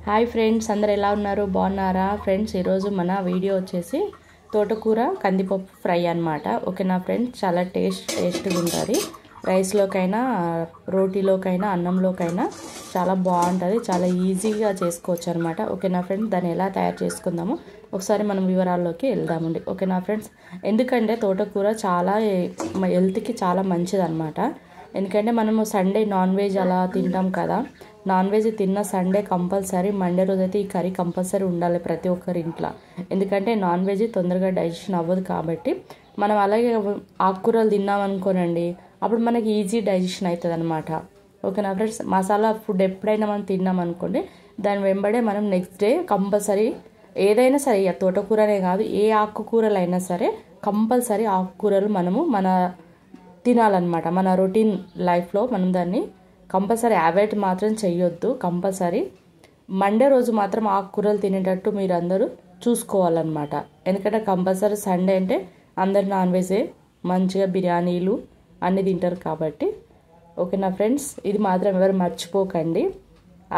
Hi friends, అందరు ఎలా ఉన్నారు? బాగున్నారా ఫ్రెండ్స్? ఈరోజు మన వీడియో వచ్చేసి తోటకూర కందిపప్పు ఫ్రై అన్నమాట. ఓకేనా ఫ్రెండ్స్, చాలా టేస్ట్గా ఉంటుంది. రైస్లోకైనా, రోటీలోకైనా, అన్నంలోకైనా చాలా బాగుంటుంది. చాలా ఈజీగా చేసుకోవచ్చు అనమాట. ఓకేనా ఫ్రెండ్స్, దాన్ని ఎలా తయారు చేసుకుందామో ఒకసారి మనం వివరాల్లోకి వెళ్దామండి. ఓకేనా ఫ్రెండ్స్, ఎందుకంటే తోటకూర చాలా హెల్త్కి చాలా మంచిది అనమాట. ఎందుకంటే మనము సండే నాన్ వెజ్ అలా తింటాం కదా. నాన్ వెజ్ తిన్న సండే కంపల్సరీ, మండే రోజు అయితే ఈ కర్రీ కంపల్సరీ ఉండాలి ప్రతి ఒక్కరి ఇంట్లో. ఎందుకంటే నాన్ వెజ్ తొందరగా డైజెషన్ అవ్వదు కాబట్టి. మనం అలాగే ఆకుకూరలు తిన్నామనుకోనండి, అప్పుడు మనకి ఈజీ డైజెషన్ అవుతుంది అనమాట. ఓకేనా ఫ్రెండ్స్, మసాలా ఫుడ్ ఎప్పుడైనా మనం తిన్నామనుకోండి, దాని వెంబడే మనం నెక్స్ట్ డే కంపల్సరీ ఏదైనా సరే, తోటకూరనే కాదు ఏ ఆకుకూరలు సరే కంపల్సరీ ఆకుకూరలు మన తినాలన్నమాట. మన రొటీన్ లైఫ్లో మనం దాన్ని కంపల్సరీ అవాయిడ్ మాత్రం చేయొద్దు. కంపల్సరీ మండే రోజు మాత్రం ఆకుకూరలు తినేటట్టు మీరు అందరూ చూసుకోవాలన్నమాట. ఎందుకంటే కంపల్సరీ సండే అంటే అందరు నాన్ వెజే, మంచిగా బిర్యానీలు అన్నీ తింటారు కాబట్టి. ఓకేనా ఫ్రెండ్స్, ఇది మాత్రం ఎవరు మర్చిపోకండి.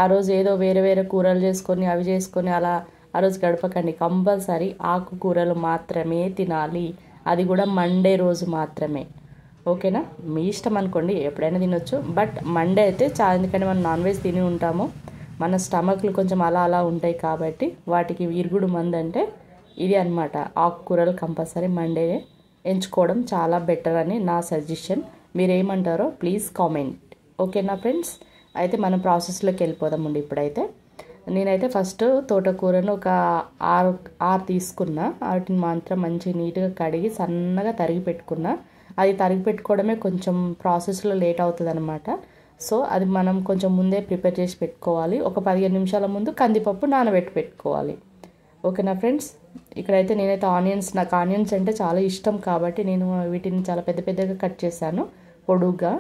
ఆ రోజు ఏదో వేరే వేరే కూరలు చేసుకొని అవి చేసుకొని అలా ఆ రోజు గడపకండి. కంపల్సరీ ఆకుకూరలు మాత్రమే తినాలి, అది కూడా మండే రోజు మాత్రమే. ఓకేనా, మీ ఇష్టం అనుకోండి, ఎప్పుడైనా తినొచ్చు. బట్ మండే అయితే చాలా, ఎందుకంటే మనం నాన్ వెజ్ తిని ఉంటాము, మన స్టమక్లు కొంచెం అలా అలా ఉంటాయి కాబట్టి వాటికి విరుగుడు మందు అంటే ఇది అనమాట. ఆకుకూరలు కంపల్సరీ మండే ఎంచుకోవడం చాలా బెటర్ అని నా సజెషన్. మీరేమంటారో ప్లీజ్ కామెంట్. ఓకేనా ఫ్రెండ్స్, అయితే మనం ప్రాసెస్లోకి వెళ్ళిపోదామండి. ఇప్పుడైతే నేనైతే ఫస్ట్ తోటకూరను ఒక ఆరు తీసుకున్నా. వాటిని మాత్రం మంచిగా నీట్గా కడిగి సన్నగా తరిగి పెట్టుకున్నా. అది తరిగి పెట్టుకోవడమే కొంచెం ప్రాసెస్లో లేట్ అవుతుంది అనమాట. సో అది మనం కొంచెం ముందే ప్రిపేర్ చేసి పెట్టుకోవాలి. ఒక 15 నిమిషాల ముందు కందిపప్పు నానబెట్టి పెట్టుకోవాలి. ఓకేనా ఫ్రెండ్స్, ఇక్కడైతే నేనైతే నాకు ఆనియన్స్ అంటే చాలా ఇష్టం కాబట్టి నేను వీటిని చాలా పెద్ద పెద్దగా కట్ చేశాను, పొడుగ్గా.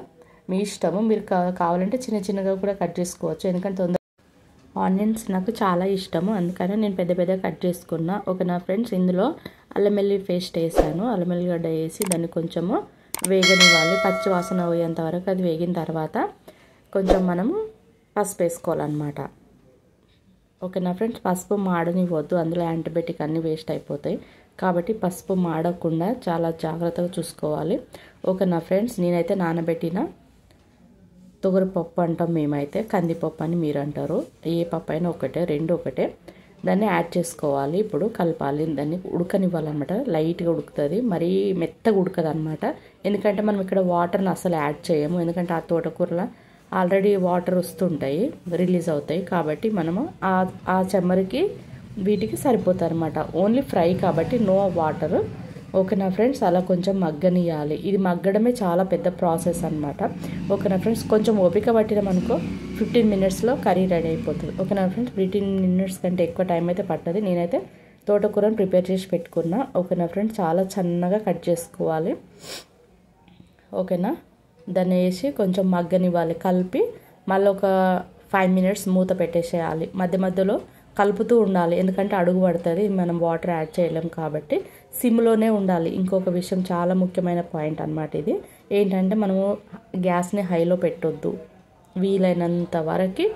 మీ ఇష్టము, మీరు కావాలంటే చిన్న చిన్నగా కూడా కట్ చేసుకోవచ్చు. ఎందుకంటే ఆనియన్స్ నాకు చాలా ఇష్టము, అందుకని నేను పెద్ద పెద్దగా కట్ చేసుకున్నా. ఓకేనా ఫ్రెండ్స్, ఇందులో అల్లం వెల్లుల్లి పేస్ట్ వేసాను. అల్లం వెల్లిగడ్డ వేసి దాన్ని కొంచెము వేగనివ్వాలి, పచ్చి వాసన పోయేంత వరకు. అది వేగిన తర్వాత కొంచెం మనము పసుపు వేసుకోవాలన్నమాట. ఓకేనా ఫ్రెండ్స్, పసుపు మాడనివ్వద్దు, అందులో యాంటీబయాటిక్ అన్నీ వేస్ట్ అయిపోతాయి కాబట్టి పసుపు మాడకుండా చాలా జాగ్రత్తగా చూసుకోవాలి. ఓకేనా ఫ్రెండ్స్, నేనైతే నానబెట్టిన తొగరిపప్పు అంటాం మేమైతే, కందిపప్పు అని మీరు అంటారు. ఏ పప్పు అయినా ఒకటే, రెండు ఒకటే. దాన్ని యాడ్ చేసుకోవాలి. ఇప్పుడు కలపాలి, దాన్ని ఉడకనివ్వాలన్నమాట. లైట్గా ఉడుకుతుంది, మరీ మెత్తగా ఉడకదు అనమాట. ఎందుకంటే మనం ఇక్కడ వాటర్ని అసలు యాడ్ చేయము, ఎందుకంటే ఆ తోటకూరలో ఆల్రెడీ వాటర్ వస్తుంటాయి, రిలీజ్ అవుతాయి కాబట్టి మనము ఆ చెమ్మరికి వీటికి సరిపోతాయి అనమాట. ఓన్లీ ఫ్రై కాబట్టి నో వాటర్. ఓకేనా ఫ్రెండ్స్, అలా కొంచెం మగ్గనియాలి. ఇది మగ్గడమే చాలా పెద్ద ప్రాసెస్ అనమాట. ఓకేనా ఫ్రెండ్స్, కొంచెం ఓపిక పట్టినామనుకో 15 మినిట్స్లో కర్రీ రెడీ అయిపోతుంది. ఓకేనా ఫ్రెండ్స్, 15 మినిట్స్ కంటే ఎక్కువ టైం అయితే పట్టదు. నేనైతే తోటకూరను ప్రిపేర్ చేసి పెట్టుకున్నా. ఓకేనా ఫ్రెండ్స్, చాలా సన్నగా కట్ చేసుకోవాలి. ఓకేనా, దాన్ని వేసి కొంచెం మగ్గనివ్వాలి, కలిపి మళ్ళీ ఒక 5 మినిట్స్ మూత పెట్టేసేయాలి. మధ్య మధ్యలో కలుపుతూ ఉండాలి, ఎందుకంటే అడుగు పడుతుంది, మనం వాటర్ యాడ్ చేయలేం కాబట్టి సిమ్లోనే ఉండాలి. ఇంకొక విషయం, చాలా ముఖ్యమైన పాయింట్ అనమాట ఇది. ఏంటంటే మనము గ్యాస్ని హైలో పెట్టొద్దు, వీలైనంత వరకు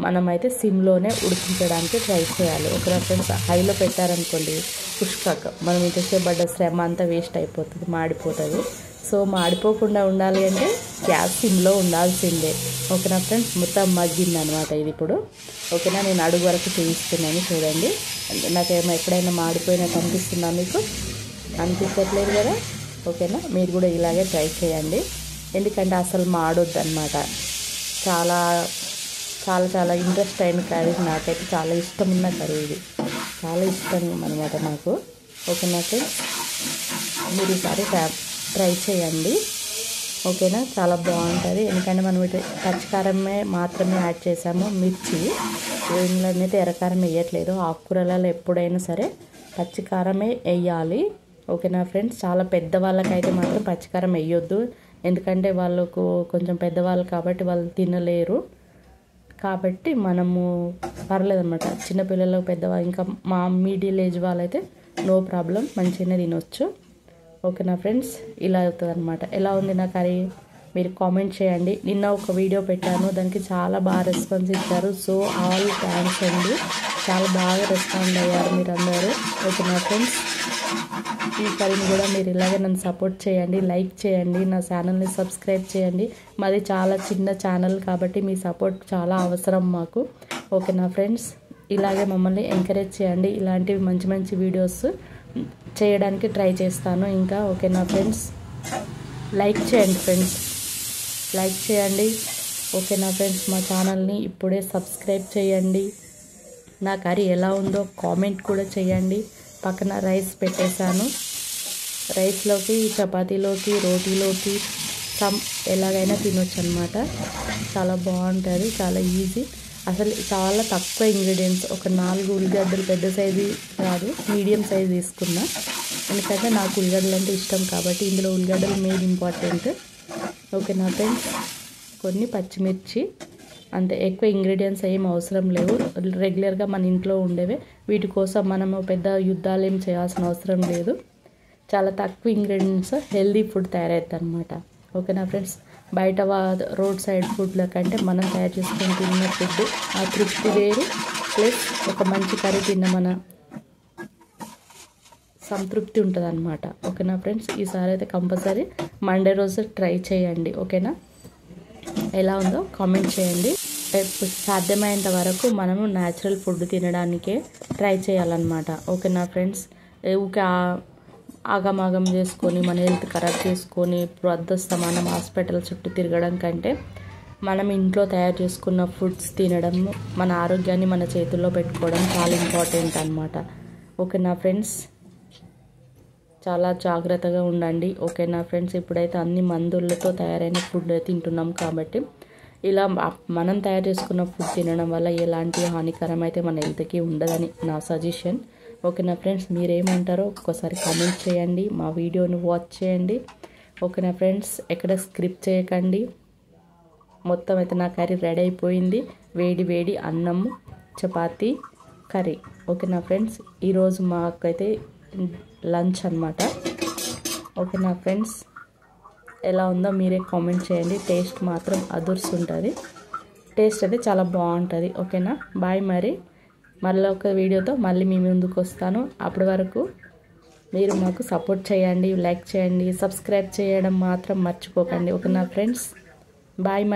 మనమైతే సిమ్లోనే ఉడికించడానికి ట్రై చేయాలి. ఒక ఫ్రెండ్స్, హైలో పెట్టారనుకోండి పుష్కక మనం ఇంతసేపు పడ్డ శ్రమ అంతా వేస్ట్ అయిపోతుంది, మాడిపోతుంది. సో మాడిపోకుండా ఉండాలి అంటే గ్యాస్ సిమ్లో ఉండాల్సిందే. ఓకేనా ఫ్రెండ్స్, మొత్తం మగ్గింది అనమాట ఇది ఇప్పుడు. ఓకేనా, నేను అడుగు వరకు చూపిస్తున్నాను చూడండి. నాకేమో ఎక్కడైనా మాడిపోయినట్టు అనిపిస్తుందా? మీకు అనిపించట్లేదు కదా? ఓకేనా, మీరు కూడా ఇలాగే ట్రై చేయండి, ఎందుకంటే అసలు మాడొద్దు అనమాట. చాలా చాలా చాలా ఇంట్రెస్ట్ అయిన కర్రీ, నాకైతే చాలా ఇష్టం ఉన్న కర్రీ ఇది, చాలా ఇష్టం అనమాట నాకు. ఓకేనా ఫ్రెండ్స్, మీరు ఈసారి ట్రై చేయండి. ఓకేనా, చాలా బాగుంటుంది. ఎందుకంటే మనం ఇటు పచ్చికారమే మాత్రమే యాడ్ చేసాము, మిర్చి ఇందులోనైతే ఎర్రకారం వేయట్లేదు. ఆకుకూరలలో ఎప్పుడైనా సరే పచ్చికారమే వేయాలి. ఓకేనా ఫ్రెండ్స్, చాలా పెద్దవాళ్ళకైతే మాత్రం పచ్చికారం వేయొద్దు, ఎందుకంటే వాళ్ళకు కొంచెం పెద్దవాళ్ళు కాబట్టి వాళ్ళు తినలేరు. కాబట్టి మనము పర్లేదన్నమాట, చిన్నపిల్లలకు, పెద్దవాళ్ళు, ఇంకా మా మిడిల్ ఏజ్ వాళ్ళైతే నో ప్రాబ్లం, మంచిగానే తినొచ్చు. ఓకేనా ఫ్రెండ్స్, ఇలా అవుతుంది అనమాట. ఎలా ఉంది నా కర్రీ? మీరు కామెంట్ చేయండి. నిన్న ఒక వీడియో పెట్టాను, దానికి చాలా బాగా రెస్పాన్స్ ఇచ్చారు. సో ఆల్ థ్యాంక్స్ అండి, చాలా బాగా రెస్పాండ్ అయ్యారు మీరందరూ. ఓకేనా ఫ్రెండ్స్, ఈసారిని కూడా మీరు ఇలాగే నన్ను సపోర్ట్ చేయండి, లైక్ చేయండి, నా ఛానల్ని సబ్స్క్రైబ్ చేయండి. మాది చాలా చిన్న ఛానల్ కాబట్టి మీ సపోర్ట్ చాలా అవసరం మాకు. ఓకేనా ఫ్రెండ్స్, ఇలాగే మమ్మల్ని ఎంకరేజ్ చేయండి. ఇలాంటివి మంచి మంచి వీడియోస్ చేయడానికి ట్రై చేస్తాను ఇంకా. ఓకేనా ఫ్రెండ్స్, లైక్ చేయండి ఫ్రెండ్స్, లైక్ చేయండి. ఓకేనా ఫ్రెండ్స్, మా ఛానల్ని ఇప్పుడే సబ్స్క్రైబ్ చేయండి. నా కర్రీ ఎలా ఉందో కామెంట్ కూడా చేయండి. పక్కన రైస్ పెట్టేశాను, రైస్లోకి, చపాతీలోకి, రోటీలోకి ఎలాగైనా తినొచ్చు అనమాట. చాలా బాగుంటుంది, చాలా ఈజీ. అసలు చాలా తక్కువ ఇంగ్రీడియంట్స్, ఒక 4 ఉల్లిగడ్డలు, పెద్ద సైజు కాదు మీడియం సైజు తీసుకున్నా, ఎందుకంటే నాకు ఉల్లిగడ్డలు అంటే ఇష్టం కాబట్టి. ఇందులో ఉల్లిగడ్డలు మెయిన్ ఇంపార్టెంట్. ఓకేనా ఫ్రెండ్స్, కొన్ని పచ్చిమిర్చి, అంతే. ఎక్కువ ఇంగ్రీడియంట్స్ ఏం అవసరం లేవు, రెగ్యులర్గా మన ఇంట్లో ఉండేవే. వీటి కోసం మనము పెద్ద యుద్ధాలు ఏం చేయాల్సిన అవసరం లేదు. చాలా తక్కువ ఇంగ్రీడియంట్స్ హెల్దీ ఫుడ్ తయారవుతుంది అనమాట. ఓకేనా ఫ్రెండ్స్, బయట రోడ్ సైడ్ ఫుడ్ల కంటే మనం తయారు చేసుకొని తిన్న ఫుడ్ ఆ తృప్తి వేరు, ప్లస్ ఒక మంచి కర్రీ తిన్న మన సంతృప్తి ఉంటుంది అనమాట. ఓకేనా ఫ్రెండ్స్, ఈసారి అయితే కంపల్సరీ మండే రోజు ట్రై చేయండి. ఓకేనా, ఎలా ఉందో కామెంట్ చేయండి. సాధ్యమైనంత వరకు మనము న్యాచురల్ ఫుడ్ తినడానికే ట్రై చేయాలన్నమాట. ఓకేనా ఫ్రెండ్స్, ఊకే ఆగమాగం చేసుకొని మన హెల్త్ ఖరాబ్ చేసుకొని మనం హాస్పిటల్ చుట్టూ తిరగడం కంటే మనం ఇంట్లో తయారు చేసుకున్న ఫుడ్స్ తినడం, మన ఆరోగ్యాన్ని మన చేతుల్లో పెట్టుకోవడం చాలా ఇంపార్టెంట్ అనమాట. ఓకేనా ఫ్రెండ్స్, చాలా జాగ్రత్తగా ఉండండి. ఓకేనా ఫ్రెండ్స్, ఇప్పుడైతే అన్ని మందులతో తయారైన ఫుడ్ తింటున్నాం కాబట్టి ఇలా మనం తయారు చేసుకున్న ఫుడ్ తినడం వల్ల ఎలాంటి హానికరం అయితే మన హెల్త్కి ఉండదని నా సజెషన్. ఓకేనా ఫ్రెండ్స్, మీరేమంటారో ఒక్కసారి కామెంట్ చేయండి, మా వీడియోని వాచ్ చేయండి. ఓకేనా ఫ్రెండ్స్, ఎక్కడ స్క్రిప్ట్ చేయకండి. మొత్తం అయితే నా కర్రీ రెడీ అయిపోయింది, వేడి వేడి అన్నము, చపాతీ, కర్రీ. ఓకేనా ఫ్రెండ్స్, ఈరోజు మాకైతే లంచ్ అనమాట. ఓకేనా ఫ్రెండ్స్, ఎలా ఉందో మీరే కామెంట్ చేయండి. టేస్ట్ మాత్రం అదుర్స్ ఉంటుంది, టేస్ట్ అయితే చాలా బాగుంటుంది. ఓకేనా, బాయ్. మళ్ళీ ఒక వీడియోతో మళ్ళీ మీ ముందుకు వస్తాను. అప్పటి వరకు మీరు మాకు సపోర్ట్ చేయండి, లైక్ చేయండి, సబ్స్క్రైబ్ చేయడం మాత్రం మర్చిపోకండి. ఓకేనా ఫ్రెండ్స్, బాయ్.